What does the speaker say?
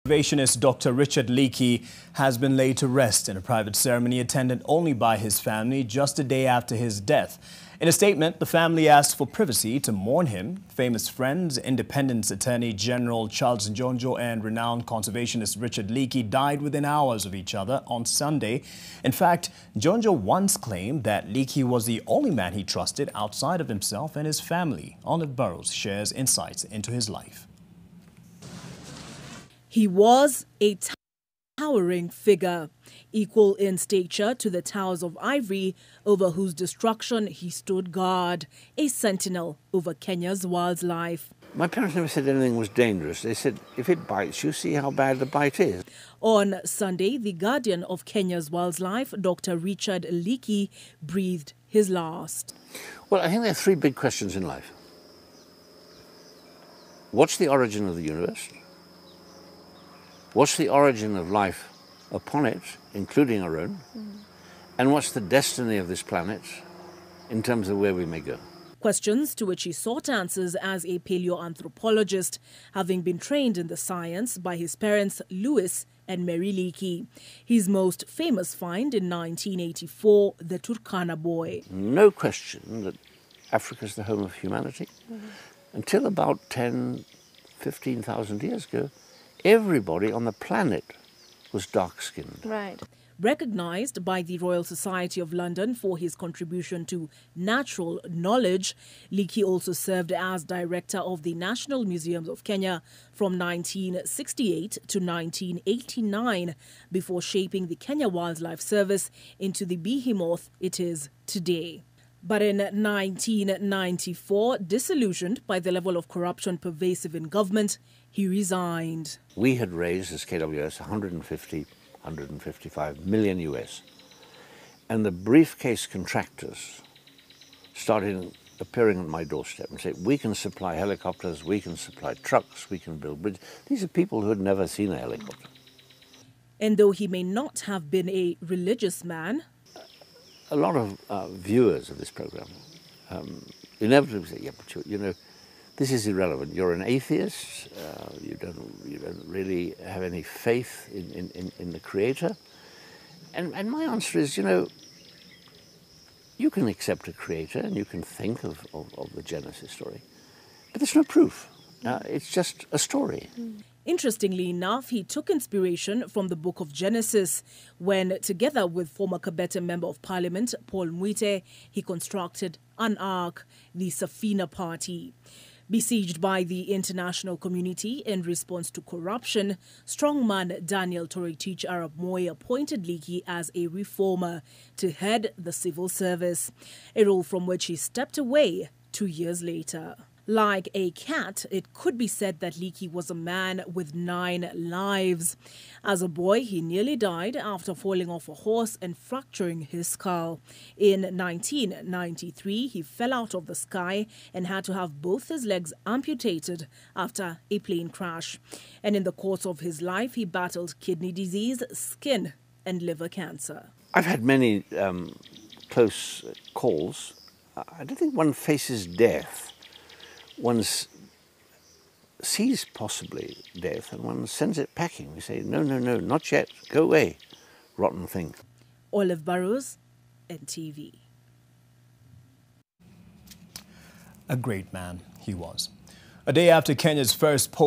Conservationist Dr. Richard Leakey has been laid to rest in a private ceremony attended only by his family just a day after his death. In a statement, the family asked for privacy to mourn him. Famous friends, Independence Attorney General Charles Njonjo and renowned conservationist Richard Leakey died within hours of each other on Sunday. In fact, Njonjo once claimed that Leakey was the only man he trusted outside of himself and his family. Olive Burrows shares insights into his life. He was a towering figure, equal in stature to the Towers of Ivory, over whose destruction he stood guard, a sentinel over Kenya's wildlife. My parents never said anything was dangerous. They said, if it bites you, see how bad the bite is. On Sunday, the guardian of Kenya's wildlife, Dr. Richard Leakey, breathed his last. Well, I think there are three big questions in life. What's the origin of the universe? What's the origin of life upon it, including our own? And what's the destiny of this planet in terms of where we may go? Questions to which he sought answers as a paleoanthropologist, having been trained in the science by his parents Louis and Mary Leakey. His most famous find in 1984, the Turkana boy. No question that Africa is the home of humanity. Until about 10, 15,000 years ago, everybody on the planet was dark-skinned. Right. Recognized by the Royal Society of London for his contribution to natural knowledge, Leakey also served as director of the National Museums of Kenya from 1968 to 1989 before shaping the Kenya Wildlife Service into the behemoth it is today. But in 1994, disillusioned by the level of corruption pervasive in government, he resigned. We had raised as KWS 155 million US. And the briefcase contractors started appearing at my doorstep and said, we can supply helicopters, we can supply trucks, we can build bridges. These are people who had never seen a helicopter. And though he may not have been a religious man, a lot of viewers of this program inevitably say, yeah, but you know, this is irrelevant. You're an atheist. You don't really have any faith in the Creator. And my answer is, you know, you can accept a Creator and you can think of the Genesis story, but there's no proof. It's just a story. Interestingly enough, he took inspiration from the book of Genesis when, together with former Kabete Member of Parliament Paul Mwite, he constructed an ark, the Safina Party. Besieged by the international community in response to corruption, strongman Daniel Toroitich Arap Moi appointed Leakey as a reformer to head the civil service, a role from which he stepped away 2 years later. Like a cat, it could be said that Leakey was a man with 9 lives. As a boy, he nearly died after falling off a horse and fracturing his skull. In 1993, he fell out of the sky and had to have both his legs amputated after a plane crash. And in the course of his life, he battled kidney disease, skin and liver cancer. I've had many close calls. I don't think one faces death. One sees possibly death and one sends it packing. We say, no, no, no, not yet. Go away, rotten thing. Olive Burrows, NTV. A great man he was. A day after Kenya's first post